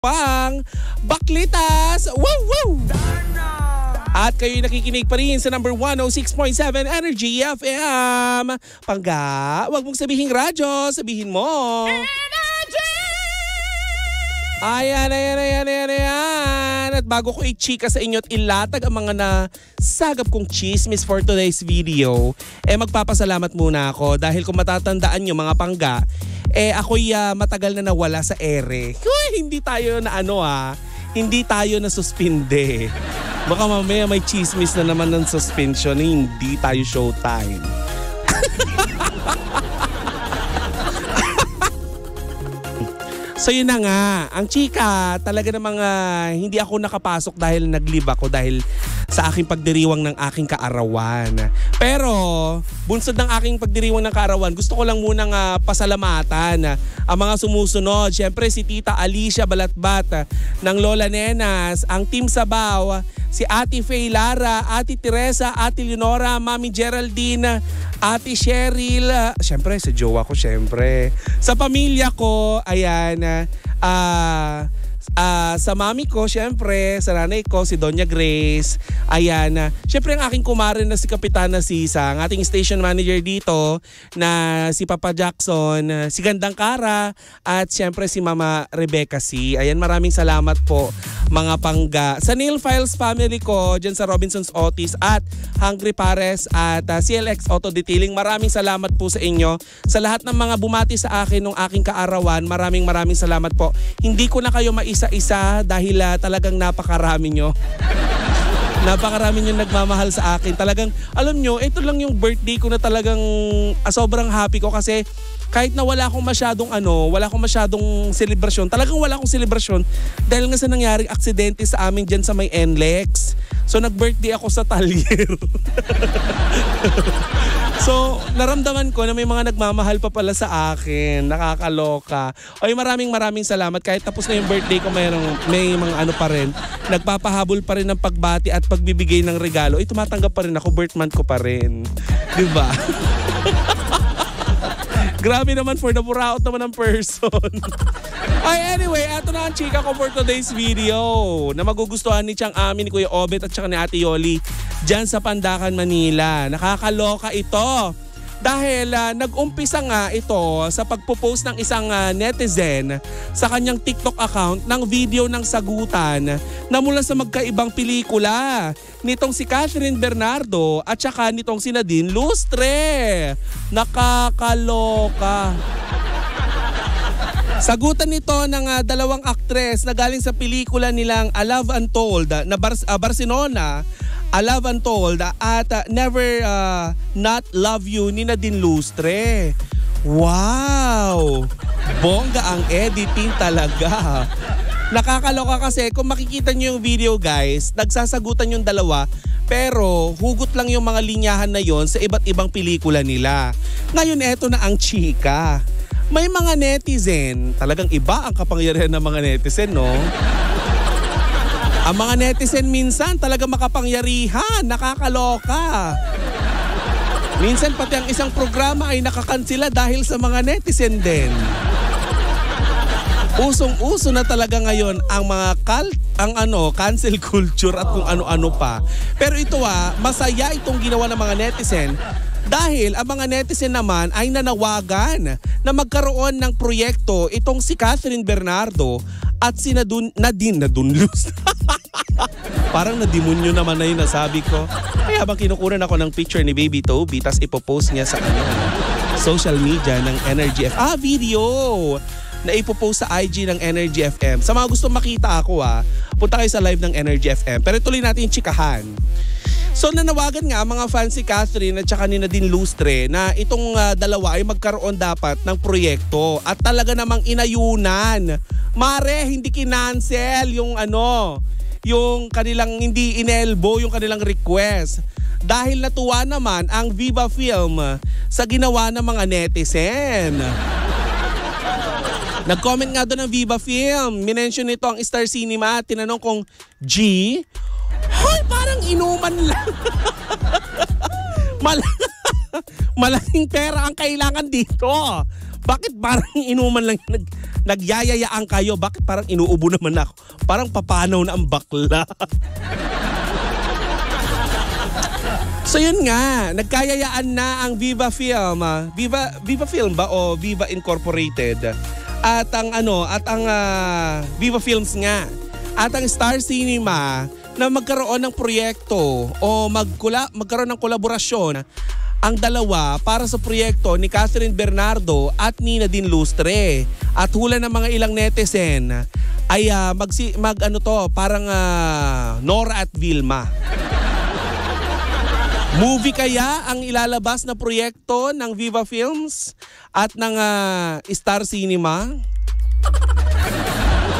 pang Baklitas! Woo! Woo! At kayo'y nakikinig pa rin sa number 106.7 Energy FM. Pangga, wag mong sabihin radyo, sabihin mo. Energy! Ayan. At bago ko i-chika sa inyo at ilatag ang mga nasagap kong chismis for today's video, magpapasalamat muna ako dahil kung matatandaan nyo mga pangga, ako'y matagal na nawala sa ere. Hindi tayo na hindi tayo na suspinde. Baka mamaya may chismis na naman ng suspension, hindi tayo showtime. So yun na nga, ang chika, talaga namang hindi ako nakapasok dahil nag-leave ako dahil sa aking pagdiriwang ng aking kaarawan. Pero bunsod ng aking pagdiriwang ng kaarawan, gusto ko lang munang pasalamatan ang mga sumusunod. Siyempre si Tita Alicia Balatbat ng Lola Nenas, ang Team Sabaw, si Ate Faye Lara, Ate Teresa, Ate Leonora, Mami Geraldine, Ate Cheryl, siyempre sa jowa ko siyempre. Sa pamilya ko, ayan, sa mami ko, syempre, sa nanay ko, si Doña Grace. Ayan, syempre ang aking kumarin na si Kapitana Sisa, ang ating station manager dito na si Papa Jackson, si Gandang Kara, at syempre si Mama Rebecca C. Ayan, maraming salamat po mga pangga. Sa Nail Files family ko, dyan sa Robinsons Otis at Hungry Pares at CLX Auto Detailing, maraming salamat po sa inyo. Sa lahat ng mga bumati sa akin nung aking kaarawan, maraming salamat po. Hindi ko na kayo maisa-isa dahil talagang napakarami nyo. Napakarami nyo nagmamahal sa akin. Talagang, alam nyo, ito lang yung birthday ko na talagang sobrang happy ko kasi kahit na wala akong masyadong selebrasyon. Talagang wala akong selebrasyon dahil nga sa nangyaring aksidente sa amin dyan sa may NLEX. So nag-birthday ako sa Talyer. So naramdaman ko na may mga nagmamahal pa pala sa akin. Nakakaloka. Ay, maraming salamat. Kahit tapos na yung birthday ko, may mga pa rin. Nagpapahabol pa rin ng pagbati at pagbibigay ng regalo. Ay, tumatanggap pa rin ako. Birth month ko pa rin. Diba? Grabe naman, for the buraot naman ng person. Ay, anyway, eto na ang chika ko for today's video na magugustuhan ni Chang Amin, ni Kuya Obet at saka ni Ate Yoli dyan sa Pandacan, Manila. Nakakaloka ito. Dahil nag-umpisa nga ito sa pagpo-post ng isang netizen sa kanyang TikTok account ng video ng sagutan na mula sa magkaibang pelikula nitong si Catherine Bernardo at saka nitong si Nadine Lustre. Nakakaloka. Sagutan nito ng dalawang aktres na galing sa pelikula nilang A Love Untold na Barcelona, A Love Untold at Never Not Love You ni Nadine Lustre. Wow! Bongga ang editing talaga. Nakakaloka kasi kung makikita nyo yung video guys, nagsasagutan yung dalawa pero hugot lang yung mga linyahan na yon sa iba't ibang pelikula nila. Ngayon eto na ang chika. May mga netizen, talagang iba ang kapangyarihan ng mga netizen, no? Ang mga netizen minsan talaga makapangyarihan, nakakaloka. Minsan pati ang isang programa ay nakakansela dahil sa mga netizen din. Usong-uso na talaga ngayon ang mga cancel culture at kung ano-ano pa. Pero ito masaya itong ginawa ng mga netizen dahil ang mga netizen naman ay nanawagan na magkaroon ng proyekto itong si Catherine Bernardo at si Nadine Lustre. Parang nadimonyo naman na yung nasabi ko. Kaya habang kinukunan ako ng picture ni Baby Toby tas ipopost niya sa social media ng Energy FM. Video na ipopost sa IG ng Energy FM. Sa mga gusto makita ako punta kayo sa live ng Energy FM. Pero tuloy natin yung chikahan. So nanawagan nga mga fans si Catherine at saka ni Nadine Lustre na itong dalawa ay magkaroon dapat ng proyekto at talaga namang inayunan. Mare, hindi kinancel yung kanilang hindi inelbow yung kanilang request. Dahil natuwa naman ang Viva Film sa ginawa ng mga netizen. Nag-comment nga doon ng Viva Film. Minention nito ang Star Cinema. Tinanong kong, G? Hoy, parang inuman lang. Malaking pera ang kailangan dito. Bakit parang inuman lang nagyayayaan kayo? Bakit parang inuubo naman ako? Parang papanaw na ang bakla. So yun nga, nagkayayaan na ang Viva Film, Viva Film ba o Viva Incorporated at ang Viva Films nga at ang Star Cinema na magkaroon ng proyekto o magkaroon ng kolaborasyon ang dalawa para sa proyekto ni Catherine Bernardo at ni Nadine Lustre. At hula ng mga ilang netizen ay parang Nora at Vilma. Movie kaya ang ilalabas na proyekto ng Viva Films at ng Star Cinema?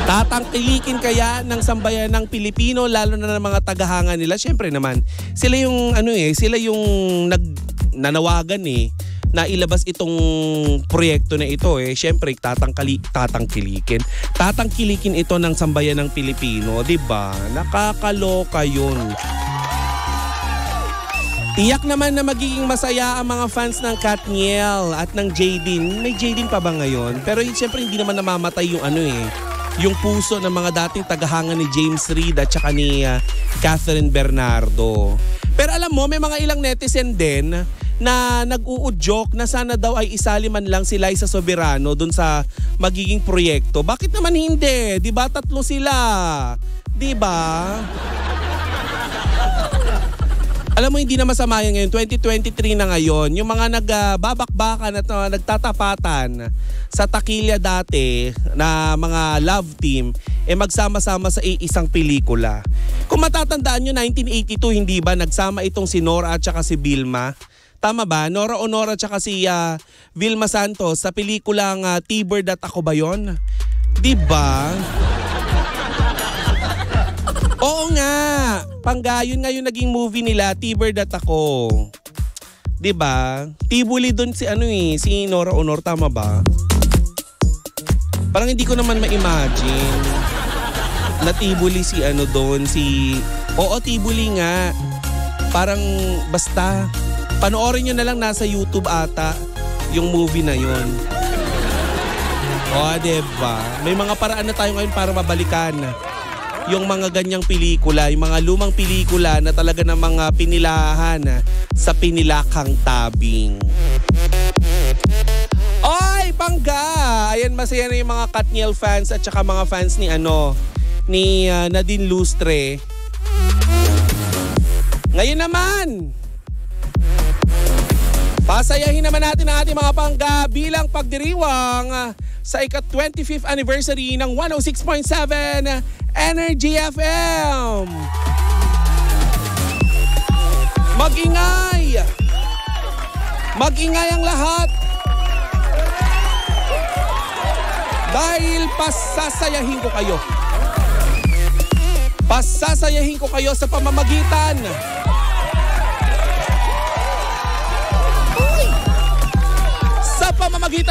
Tatangkilikin kaya ng sambayan ng Pilipino lalo na ng mga tagahanga nila? Siyempre naman, sila yung nanawagan na ilabas itong proyekto na ito Siyempre tatangkilikin ito ng sambayan ng Pilipino, 'di ba? Nakakaloka 'yun. Tiyak naman na magiging masaya ang mga fans ng Katniel at ng Jadine. May Jadine pa ba ngayon? Pero siyempre hindi naman namamatay yung yung puso ng mga dating tagahanga ni James Reid at saka ni Catherine Bernardo. Pero alam mo, may mga ilang netizen din na nag-uudyok na sana daw ay isali man lang si Liza Soberano dun sa magiging proyekto. Bakit naman hindi? 'Di ba tatlo sila? 'Di ba? Alam mo, hindi na masama yan ngayon. 2023 na ngayon. Yung mga nagbabakbakan at nagtatapatan sa takilya dati na mga love team, magsama-sama sa isang pelikula. Kung matatandaan nyo, 1982, hindi ba nagsama itong si Nora at saka si Vilma? Tama ba? Nora Honor at saka si Vilma Santos sa pelikulang T-Bird at Ako Ba Yun? Diba? Oo nga, yun nga yung naging movie nila, T-Bird at Ako. 'Di ba? Tibuli doon si Nora Honor, tama ba? Parang hindi ko naman ma-imagine na tibuli Oo, tibuli nga. Parang basta panoorin nyo na lang, nasa YouTube ata yung movie na yun. O, diba? May mga paraan na tayo ngayon para mabalikan yung mga ganyang pelikula, yung mga lumang pelikula na talaga ng mga pinilahan sa pinilakang tabing. Oy, Pangga! Ayan, masaya na yung mga Katniel fans at saka mga fans ni Nadine Lustre. Ngayon naman, pasayahin naman natin ang ating mga Pangga bilang pagdiriwang sa ika-25th anniversary ng 106.7 Energy FM. Mag-ingay! Mag-ingay ang lahat! Dahil pasasayahin ko kayo. Pasasayahin ko kayo sa pamamagitan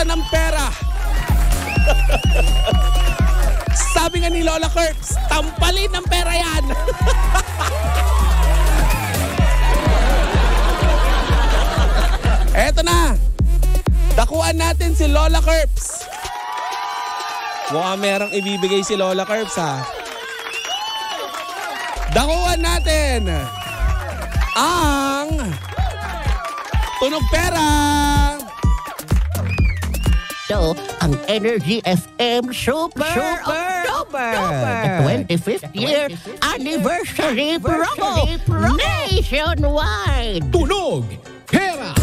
ng pera. Sabi nga ni Lola Kurtz, tampalin ng pera yan. Eto na. Dakuan natin si Lola Kurtz. Mukhang merang ibibigay si Lola Kurtz, ha. Dakuan natin ang tunog pera. Ito ang Energy FM Super October, the 25th year anniversary promo nationwide. Tunog Pera!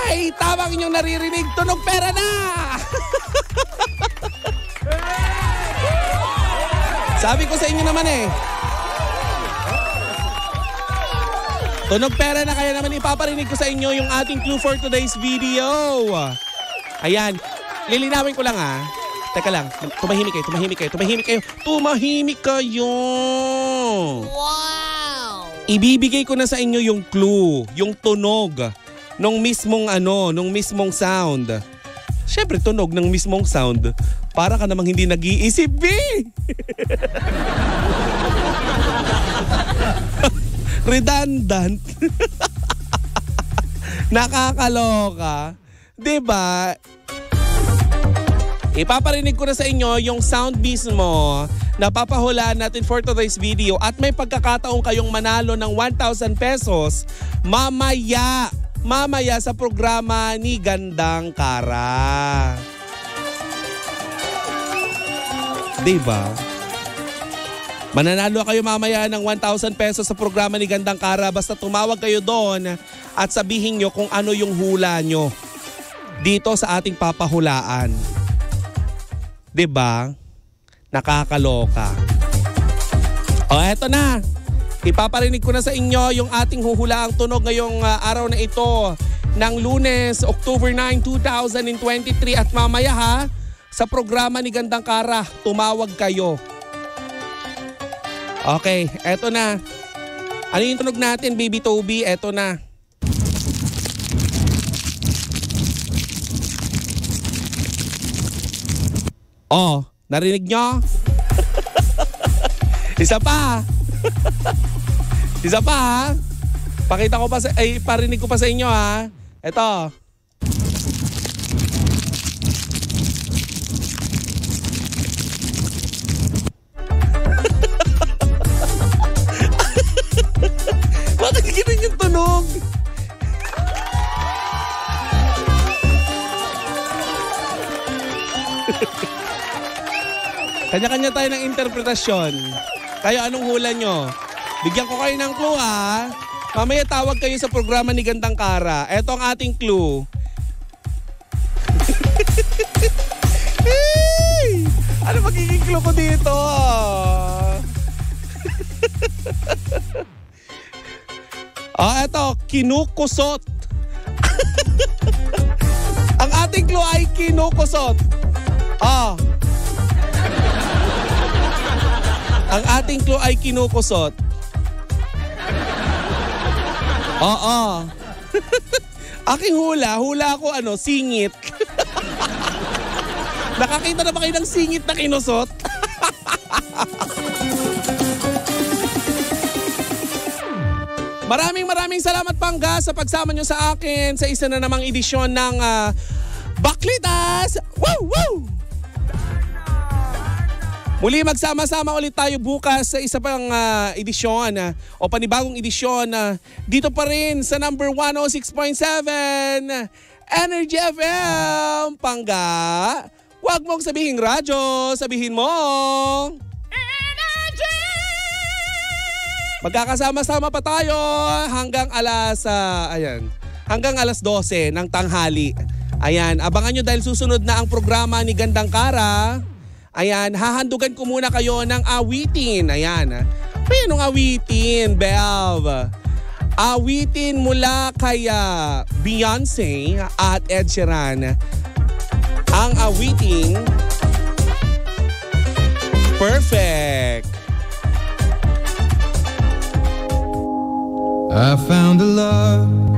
Ay, tamang inyong naririnig, tunog pera na! Sabi ko sa inyo naman tunog pera na, kaya naman ipaparinig ko sa inyo yung ating clue for today's video. Ayan, lilinawin ko lang Teka lang, tumahimik kayo. Wow! Ibibigay ko na sa inyo yung clue, yung tunog nung mismong sound. Siyempre tunog ng mismong sound. Para ka namang hindi nag-iisip, B. Redundant. Nakakaloka. Diba? Ipaparinig ko na sa inyo yung sound mismo na papahulaan natin for today's video at may pagkakataong kayong manalo ng 1,000 pesos mamaya sa programa ni Gandang Kara. Diba? Mananalo kayo mamaya ng 1,000 pesos sa programa ni Gandang Kara basta tumawag kayo doon at sabihin nyo kung ano yung hula nyo dito sa ating papahulaan. Diba? Nakakaloka. O eto na. Ipaparinig ko na sa inyo yung ating huhulaang tunog ngayong araw na ito ng Lunes, October 9, 2023 at mamaya ha, sa programa ni Gandang Kara, tumawag kayo. Okay, eto na. Ano yung tunog natin, Baby Toby? Eto na. Oh, narinig nyo? Isa pa. Isa pa ha. Parinig ko pa sa inyo ha. Eto. Bakit ganun yung tunog? Kanya-kanya tayo ng interpretasyon. Kayo, anong hula nyo? Bigyan ko kayo ng clue ha. Mamaya tawag kayo sa programa ni Gandang Kara. Eto ang ating clue. Hey! Ano magiging clue ko dito? Eto, kinukusot. Ang ating clue ay kinukusot. Ang ating clue ay kinukusot. Oo. Aking hula ko singit. Nakakita na ba kayo ng singit na kinusot? Maraming salamat Pangga sa pagsama nyo sa akin sa isa na namang edisyon ng Baklitas! Woo! Woo! Muli magsama-sama ulit tayo bukas sa isa pang edisyon o panibagong edisyon dito pa rin sa number 106.7 Energy FM. Pangga, huwag mong sabihin radyo, sabihin mo Energy! Magkakasama-sama pa tayo hanggang alas 12 ng tanghali. Ayan, abangan nyo dahil susunod na ang programa ni Gandang Kara. Ayan, hahandugan ko muna kayo ng awitin. Ayan. May anong awitin, Bev? Awitin mula kay Beyonce at Ed Sheeran. Ang awiting Perfect. I found a love